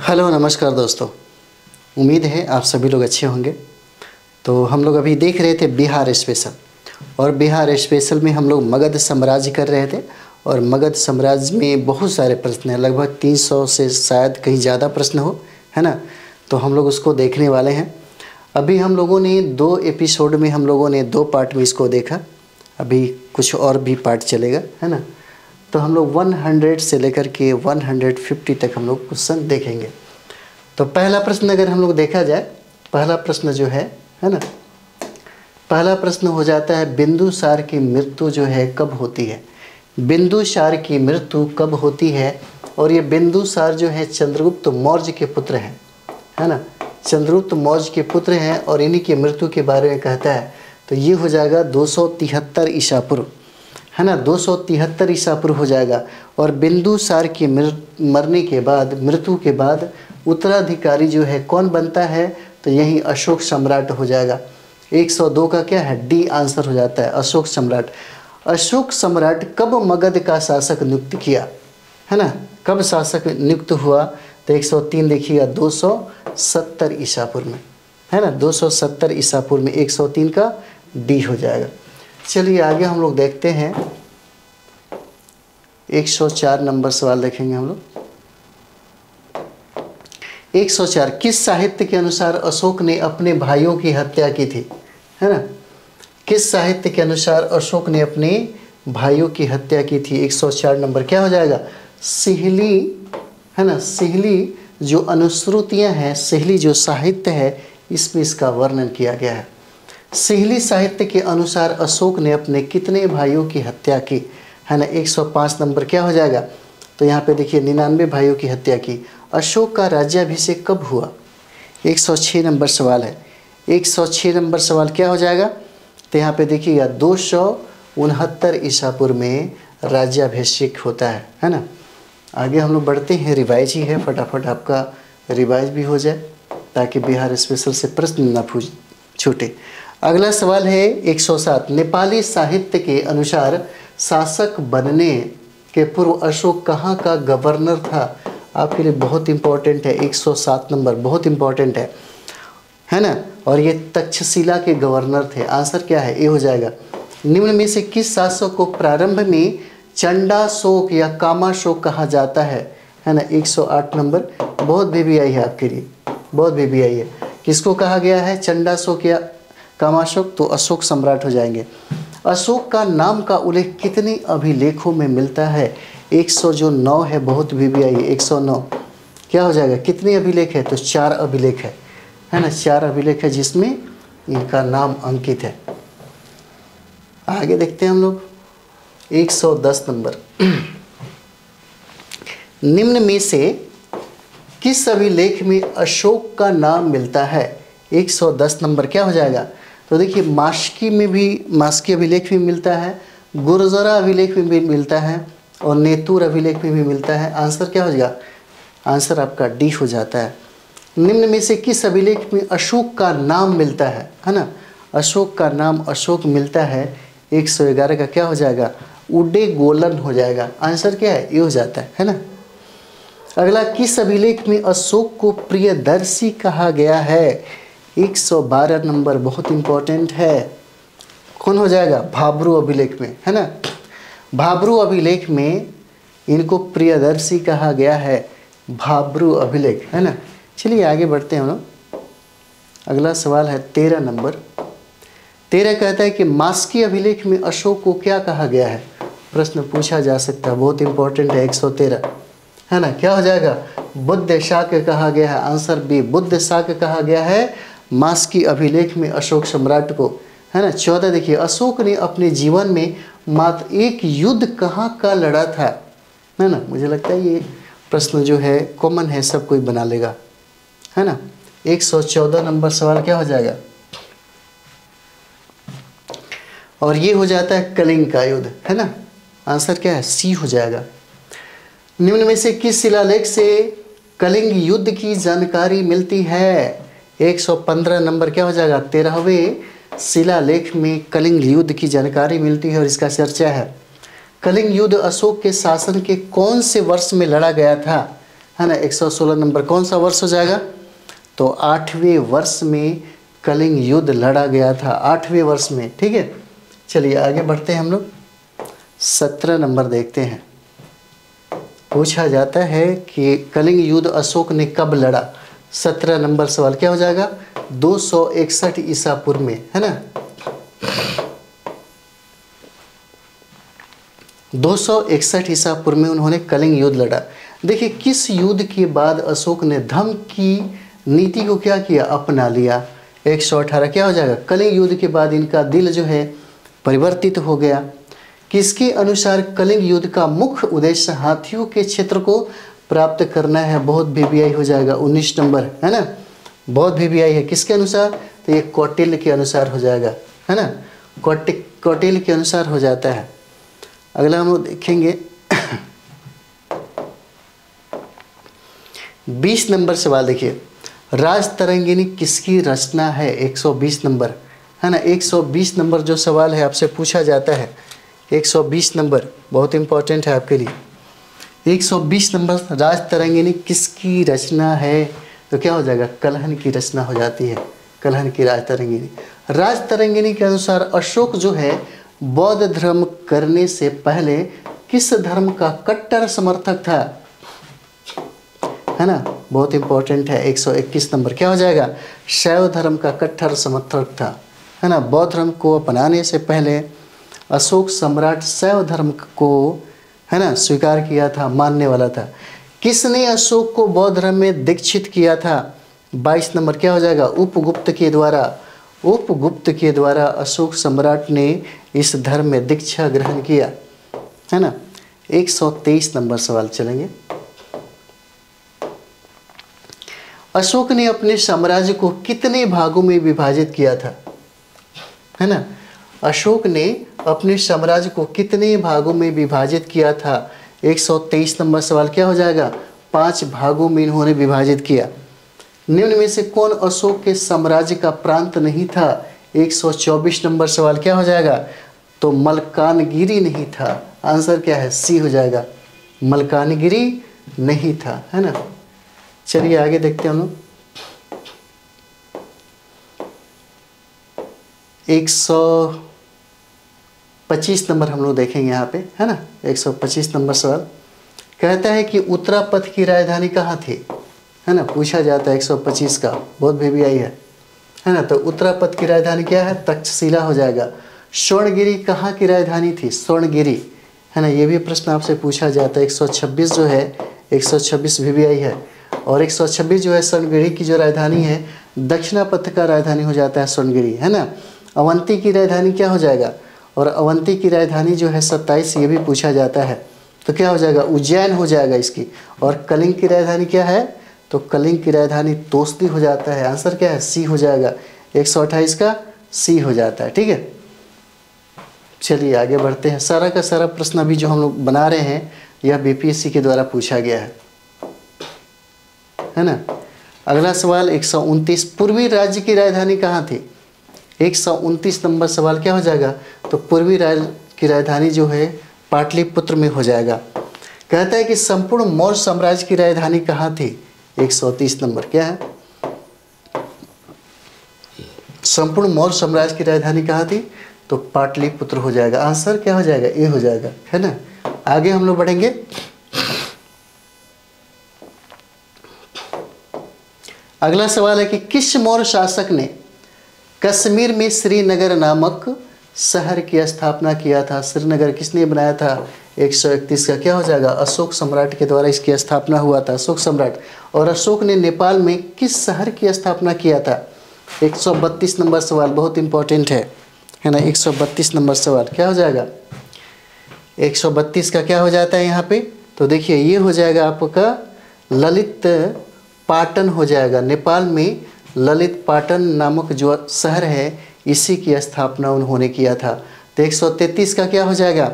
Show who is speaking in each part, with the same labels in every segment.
Speaker 1: Hello नमस्कार दोस्तों। उम्मीद है आप सभी लोग अच्छे होंगे। तो हम लोग अभी देख रहे थे बिहार स्पेशल, और बिहार स्पेशल में हम लोग मगध साम्राज्य कर रहे थे। और मगध साम्राज्य में बहुत सारे प्रश्न हैं, लगभग 300 से शायद कहीं ज़्यादा प्रश्न हो, है ना। तो हम लोग उसको देखने वाले हैं। अभी हम लोगों ने 2 एपिसोड में हम लोगों ने 2 पार्ट में इसको देखा। अभी कुछ और भी पार्ट चलेगा, है ना। तो हम लोग 100 से लेकर के 150 तक हम लोग क्वेश्चन देखेंगे। तो पहला प्रश्न अगर हम लोग देखा जाए, पहला प्रश्न जो है ना, पहला प्रश्न हो जाता है बिंदुसार की मृत्यु जो है कब होती है। बिंदुसार की मृत्यु कब होती है। और ये बिंदुसार जो है चंद्रगुप्त मौर्य के पुत्र हैं, है ना। चंद्रगुप्त मौर्य के पुत्र हैं और इन्हीं की मृत्यु के बारे में कहता है। तो ये हो जाएगा 273 ईसा पूर्व, है ना। 273 ईसा पूर्व हो जाएगा। और बिंदुसार की मरने के बाद, मृत्यु के बाद उत्तराधिकारी जो है कौन बनता है, तो यही अशोक सम्राट हो जाएगा। 102 का क्या है, डी आंसर हो जाता है, अशोक सम्राट। अशोक सम्राट कब मगध का शासक नियुक्त किया, है ना, कब शासक नियुक्त हुआ। तो 103 देखिएगा 270 ईसा पूर्व में, है ना। 270 ईसा पूर्व में 103 का डी हो जाएगा। चलिए आगे हम लोग देखते हैं। 104 नंबर सवाल देखेंगे हम लोग। 104, किस साहित्य के अनुसार अशोक ने अपने भाइयों की हत्या की थी, है ना। किस साहित्य के अनुसार अशोक ने अपने भाइयों की हत्या की थी। 104 नंबर क्या हो जाएगा, सिहली, है ना। सिहली जो अनुश्रुतियां हैं, सिहली जो साहित्य है, इसमें इसका वर्णन किया गया है। सिहली साहित्य के अनुसार अशोक ने अपने कितने भाइयों की हत्या की, है ना। 105 नंबर क्या हो जाएगा, तो यहाँ पे देखिए 99 भाइयों की हत्या की। अशोक का राज्याभिषेक कब हुआ। 106 नंबर सवाल है। 106 नंबर सवाल क्या हो जाएगा, तो यहाँ पे देखिएगा 269 ईसा पूर्व में राज्याभिषेक होता है ना। आगे हम लोग बढ़ते हैं, रिवाइज ही है, फटाफट आपका रिवाइज भी हो जाए ताकि बिहार स्पेशल से प्रश्न ना छूटे। अगला सवाल है 107, नेपाली साहित्य के अनुसार शासक बनने के पूर्व अशोक कहाँ का गवर्नर था। आपके लिए बहुत इंपॉर्टेंट है, 107 नंबर बहुत इंपॉर्टेंट है ना। और ये तक्षशिला के गवर्नर थे। आंसर क्या है, ए हो जाएगा। निम्न में से किस शासक को प्रारंभ में चंडाशोक या कामाशोक कहा जाता है ना। 108 नंबर बहुत VVI है आपके लिए, बहुत VVI है। किसको कहा गया है, चंडाशोक या कामाशोक, तो अशोक सम्राट हो जाएंगे। अशोक का नाम का उल्लेख कितने अभिलेखों में मिलता है। 109 है, बहुत VVI है। 109 क्या हो जाएगा, कितने अभिलेख है, तो 4 अभिलेख है ना। 4 अभिलेख है जिसमें इनका नाम अंकित है। आगे देखते हैं हम लोग 110 नंबर। निम्न में से किस अभिलेख में अशोक का नाम मिलता है। 110 नंबर क्या हो जाएगा, तो देखिए मास्की अभिलेख में मिलता है, गुर्जरा अभिलेख में भी मिलता है, और नेतुर अभिलेख में भी मिलता है। आंसर क्या हो जाएगा, आंसर आपका डी हो जाता है। निम्न में से किस अभिलेख में अशोक का नाम मिलता है ना। अशोक का नाम अशोक मिलता है। 111 का क्या हो जाएगा, उडेगोलन हो जाएगा। आंसर क्या है, ये हो जाता है ना। अगला, किस अभिलेख में अशोक को प्रियदर्शी कहा गया है। 112 नंबर बहुत इंपॉर्टेंट है, कौन हो जाएगा, भाब्रू अभिलेख में, है ना। भाब्रू अभिलेख में इनको प्रियदर्शी कहा गया है, भाब्रू अभिलेख, है ना। चलिए आगे बढ़ते हैं हम लोग। अगला सवाल है 13 नंबर। 13 कहता है कि मास्की अभिलेख में अशोक को क्या कहा गया है। प्रश्न पूछा जा सकता है, बहुत इंपॉर्टेंट है। 113 है ना, क्या हो जाएगा, बुद्ध शाक्य कहा गया है। आंसर बी, बुद्ध शाक्य कहा गया है मास्की अभिलेख में अशोक सम्राट को, है ना। 14 देखिए, अशोक ने अपने जीवन में मात्र एक युद्ध कहाँ का लड़ा था, है ना। मुझे लगता है ये प्रश्न जो है कॉमन है, सब कोई बना लेगा, है ना। 114 नंबर सवाल क्या हो जाएगा, और ये हो जाता है कलिंग का युद्ध, है ना। आंसर क्या है, सी हो जाएगा। निम्न में से किस शिलालेख से कलिंग युद्ध की जानकारी मिलती है। 115 नंबर क्या हो जाएगा, 13वें शिलालेख में कलिंग युद्ध की जानकारी मिलती है और इसका चर्चा है। कलिंग युद्ध अशोक के शासन के कौन से वर्ष में लड़ा गया था, है ना। 116 नंबर कौन सा वर्ष हो जाएगा? तो 8वें वर्ष में कलिंग युद्ध लड़ा गया था, 8वें वर्ष में, ठीक है। चलिए आगे बढ़ते हैं हम लोग। 17 नंबर देखते हैं। पूछा जाता है कि कलिंग युद्ध अशोक ने कब लड़ा? 17 नंबर सवाल क्या हो जाएगा? 261 ईसा पूर्व में, है ना। 261 ईसा पूर्व में उन्होंने कलिंग युद्ध लड़ा। देखिए किस युद्ध के बाद अशोक ने धर्म की नीति को क्या किया? अपना लिया। 118 क्या हो जाएगा? कलिंग युद्ध के बाद इनका दिल जो है परिवर्तित हो गया। किसके अनुसार कलिंग युद्ध का मुख्य उद्देश्य हाथियों के क्षेत्र को प्राप्त करना है? बौद्ध वीवीआई हो जाएगा 19 नंबर, है ना। बौद्ध वीवीआई है किसके अनुसार? तो ये कौटिल्य के अनुसार हो जाएगा, है ना। कौटिल्य के अनुसार हो जाता है। अगला हम लोग देखेंगे 20 नंबर सवाल। देखिए राजतरंगिणी किसकी रचना है? 120 नंबर, है ना। 120 नंबर जो सवाल है आपसे पूछा जाता है, 120 नंबर बहुत इंपॉर्टेंट है आपके लिए। 120 नंबर राजतरंगिणी किसकी रचना है? तो क्या हो जाएगा? कल्हण की रचना हो जाती है, कल्हण की राजतरंगिणी। राजतरंगिणी के अनुसार अशोक जो है बौद्ध धर्म करने से पहले किस धर्म का कट्टर समर्थक था? है ना, बहुत इंपॉर्टेंट है। 121 नंबर क्या हो जाएगा? शैव धर्म का कट्टर समर्थक था, है ना। बौद्ध धर्म को अपनाने से पहले अशोक सम्राट शैव धर्म को, है ना, स्वीकार किया था, मानने वाला था। किसने अशोक को बौद्ध धर्म में दीक्षित किया था? 22 नंबर क्या हो जाएगा? उपगुप्त के द्वारा। उपगुप्त के द्वारा अशोक सम्राट ने इस धर्म में दीक्षा ग्रहण किया, है ना। 123 नंबर सवाल चलेंगे। अशोक ने अपने साम्राज्य को कितने भागों में विभाजित किया था? है ना, अशोक ने अपने साम्राज्य को कितने भागों में विभाजित किया था? 123 नंबर सवाल क्या हो जाएगा? 5 भागों में इन्होंने विभाजित किया। निम्न में से कौन अशोक के साम्राज्य का प्रांत नहीं था? 124 नंबर सवाल क्या हो जाएगा? तो मलकानगिरी नहीं था। आंसर क्या है? सी हो जाएगा, मलकानगिरी नहीं था, है ना। चलिए आगे देखते हैं हम लोग। 125 नंबर हम लोग देखेंगे यहाँ पे, है ना। 125 नंबर सवाल कहता है कि उत्तरापथ की राजधानी कहाँ थी? है ना, पूछा जाता है 125 का, बहुत वीवीआई है ना। तो उत्तरापथ की राजधानी क्या है? तक्षशिला हो जाएगा। स्वर्णगिरी कहाँ की राजधानी थी? स्वर्णगिरी, है ना, ये भी प्रश्न आपसे पूछा जाता है। 126 जो है 126 वीवीआई है, और 126 जो है स्वर्णगिरी की जो राजधानी है, दक्षिणापथ का राजधानी हो जाता है स्वर्णगिरी, है ना। अवंती की राजधानी क्या हो जाएगा? और अवंती की राजधानी जो है 27, ये भी पूछा जाता है, तो क्या हो जाएगा? उज्जैन हो जाएगा इसकी। और कलिंग की राजधानी क्या है? तो कलिंग की राजधानी तोस्ती हो जाता है। आंसर क्या है? सी हो जाएगा। 128 का सी हो जाता है, ठीक है। चलिए आगे बढ़ते हैं। सारा का सारा प्रश्न अभी जो हम लोग बना रहे हैं यह बीपीएससी के द्वारा पूछा गया है ना। अगला सवाल 129, पूर्वी राज्य की राजधानी कहाँ थी? 129 नंबर सवाल क्या हो जाएगा? तो पूर्वी राज्य की राजधानी जो है पाटलिपुत्र में हो जाएगा। कहता है कि संपूर्ण मौर्य साम्राज्य की राजधानी कहाँ थी? 130 नंबर क्या है? संपूर्ण मौर्य साम्राज्य की राजधानी कहाँ थी? तो पाटलिपुत्र हो जाएगा। आंसर क्या हो जाएगा? ए हो जाएगा, है ना। आगे हम लोग बढ़ेंगे। अगला सवाल है कि किस मौर्य शासक ने कश्मीर में श्रीनगर नामक शहर की स्थापना किया था? श्रीनगर किसने बनाया था? 131 का क्या हो जाएगा? अशोक सम्राट के द्वारा इसकी स्थापना हुआ था, अशोक सम्राट। और अशोक ने नेपाल में किस शहर की स्थापना किया था? 132 नंबर सवाल बहुत इंपॉर्टेंट है ना। 132 नंबर सवाल क्या हो जाएगा? 132 का क्या हो जाता है यहाँ पे? तो देखिए ये हो जाएगा आपका ललित पाटन हो जाएगा। नेपाल में ललित पाटन नामक जो शहर है इसी की स्थापना उन्होंने किया था। तो 133 का क्या हो जाएगा?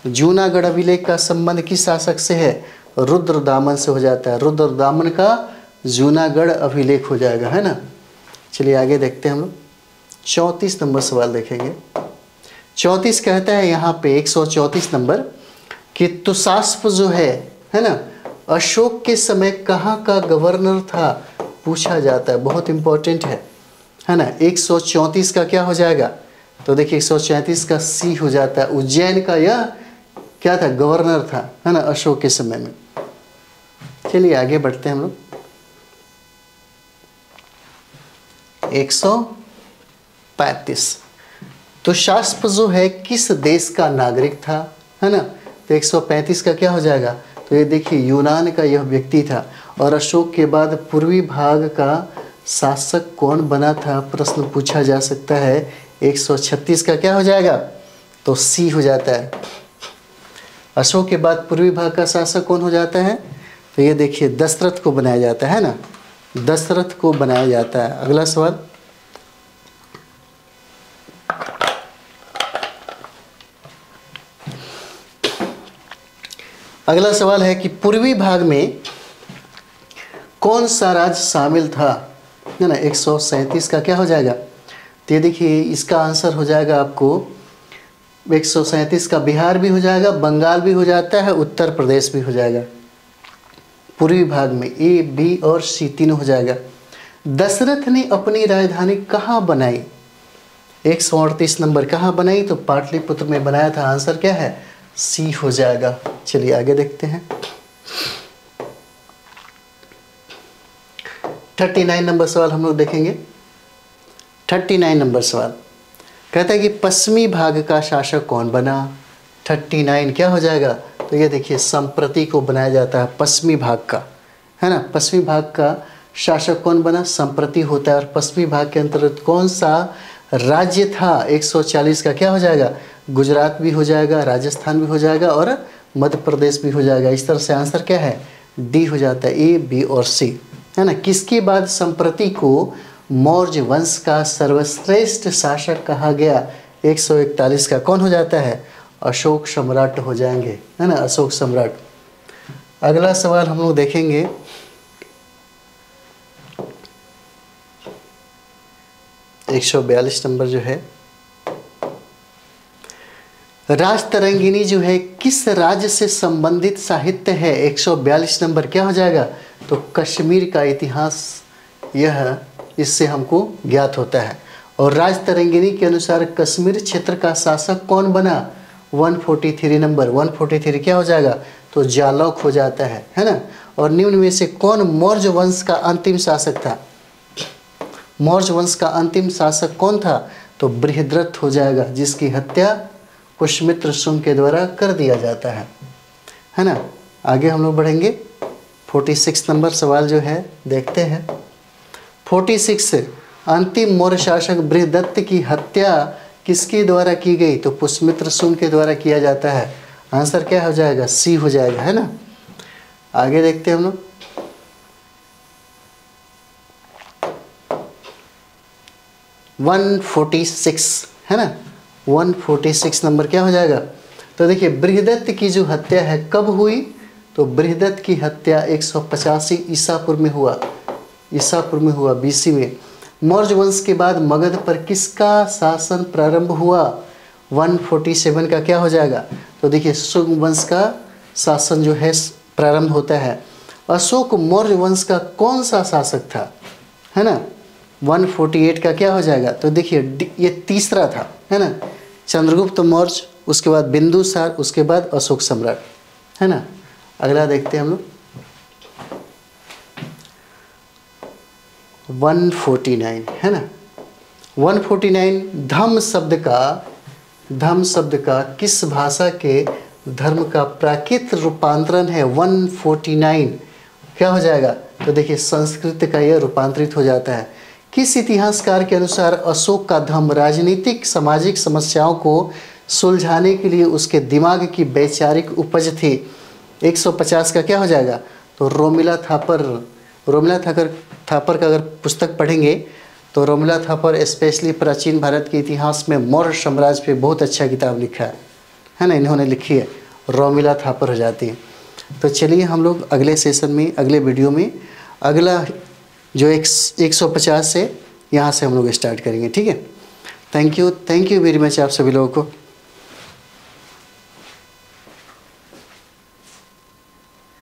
Speaker 1: जूनागढ़ अभिलेख का संबंध किस शासक से है? रुद्रदामन से हो जाता है। रुद्रदामन का जूनागढ़ अभिलेख हो जाएगा, है ना। चलिए आगे देखते हैं हम लोग। 34 नंबर सवाल देखेंगे। 34 कहता है यहाँ पे 134 नंबर कि तुषास्प जो है ना, अशोक के समय कहाँ का गवर्नर था पूछा जाता है, बहुत इंपॉर्टेंट है ना। 134 का क्या हो जाएगा, तो देखिए 134 का सी हो जाता है। उज्जैन का यह क्या था, गवर्नर था, है ना, अशोक के समय में। चलिए आगे बढ़ते हैं हम लोग। 135 तो शास्त्र जो है किस देश का नागरिक था, है ना। तो 135 का क्या हो जाएगा, तो ये देखिए यूनान का यह व्यक्ति था। और अशोक के बाद पूर्वी भाग का शासक कौन बना था, प्रश्न पूछा जा सकता है। 136 का क्या हो जाएगा, तो सी हो जाता है। अशोक के बाद पूर्वी भाग का शासक कौन हो जाता है, तो ये देखिए दशरथ को बनाया जाता है ना, दशरथ को बनाया जाता है। अगला सवाल, अगला सवाल है कि पूर्वी भाग में कौन सा राज्य शामिल था, है ना। 137 का क्या हो जाएगा, तो ये देखिए इसका आंसर हो जाएगा आपको 137 का बिहार भी हो जाएगा, बंगाल भी हो जाता है, उत्तर प्रदेश भी हो जाएगा। पूर्वी भाग में ए, बी और सी तीनों हो जाएगा। दशरथ ने अपनी राजधानी कहाँ बनाई, 138 नंबर कहाँ बनाई, तो पाटलिपुत्र में बनाया था। आंसर क्या है, सी हो जाएगा। चलिए आगे देखते हैं। 39 नंबर सवाल हम लोग देखेंगे। 39 नंबर सवाल कहता है कि पश्चिमी भाग का शासक कौन बना। 39 क्या हो जाएगा, तो ये देखिए संप्रति को बनाया जाता है पश्चिमी भाग का, है ना। पश्चिमी भाग का शासक कौन बना, संप्रति होता है। और पश्चिमी भाग के अंतर्गत कौन सा राज्य था, 140 का क्या हो जाएगा, गुजरात भी हो जाएगा, राजस्थान भी हो जाएगा और मध्य प्रदेश भी हो जाएगा। इस तरह से आंसर क्या है, डी हो जाता है, ए, बी और सी, है ना। किसके बाद संप्रति को मौर्य वंश का सर्वश्रेष्ठ शासक कहा गया, 141 का कौन हो जाता है, अशोक सम्राट हो जाएंगे, है ना, अशोक सम्राट। अगला सवाल हम लोग देखेंगे। एक 142 नंबर जो है, राजतरंगिणी जो है किस राज्य से संबंधित साहित्य है, 142 नंबर क्या हो जाएगा, तो कश्मीर का इतिहास यह इससे हमको ज्ञात होता है। और राजतरंगिणी के अनुसार कश्मीर क्षेत्र का शासक कौन बना, 143 नंबर, 143 क्या हो जाएगा, तो जालौक हो जाता है ना। और निम्न में से कौन मौर्य वंश का अंतिम शासक था, मौर्य वंश का अंतिम शासक कौन था, तो बृहद्रथ हो जाएगा, जिसकी हत्या पुष्यमित्र शुंग के द्वारा कर दिया जाता है ना। आगे हम लोग बढ़ेंगे। 46 नंबर सवाल जो है देखते हैं। 46 अंतिम मौर्य शासक बृहदत्त की हत्या किसके द्वारा की गई, तो पुष्यमित्र शुंग के द्वारा किया जाता है। आंसर क्या हो जाएगा, सी हो जाएगा, है ना। आगे देखते हैं हम लोग। 146 है ना, 146 नंबर क्या हो जाएगा, तो देखिए बृहदत्त की जो हत्या है कब हुई, तो बृहदत्त की हत्या 185 ईसापुर में हुआ, ईसापुर में हुआ, बीसी में। मौर्य वंश के बाद मगध पर किसका शासन प्रारंभ हुआ, 147 का क्या हो जाएगा, तो देखिए शुंग वंश का शासन जो है प्रारंभ होता है। अशोक मौर्य वंश का कौन सा शासक था, है ना, 148 का क्या हो जाएगा, तो देखिए ये तीसरा था, है ना, चंद्रगुप्त मौर्य, उसके बाद बिंदुसार, उसके बाद अशोक सम्राट, है ना। अगला देखते हैं हम लोग। 149 है ना, 149 धम्म शब्द का किस भाषा के धर्म का प्राकृत रूपांतरण है, 149 क्या हो जाएगा, तो देखिए संस्कृत का यह रूपांतरित हो जाता है। किस इतिहासकार के अनुसार अशोक का धर्म राजनीतिक सामाजिक समस्याओं को सुलझाने के लिए उसके दिमाग की वैचारिक उपज थी, 150 का क्या हो जाएगा, तो रोमिला थापर का अगर पुस्तक पढ़ेंगे तो रोमिला थापर स्पेशली प्राचीन भारत के इतिहास में मौर्य साम्राज्य पे बहुत अच्छा किताब लिखा है ना, इन्होंने लिखी है, रोमिला थापर हो जाती है। तो चलिए हम लोग अगले सेशन में, अगले वीडियो में अगला जो 150 से यहाँ से हम लोग स्टार्ट करेंगे, ठीक है। थैंक यू वेरी मच आप सभी लोगों को।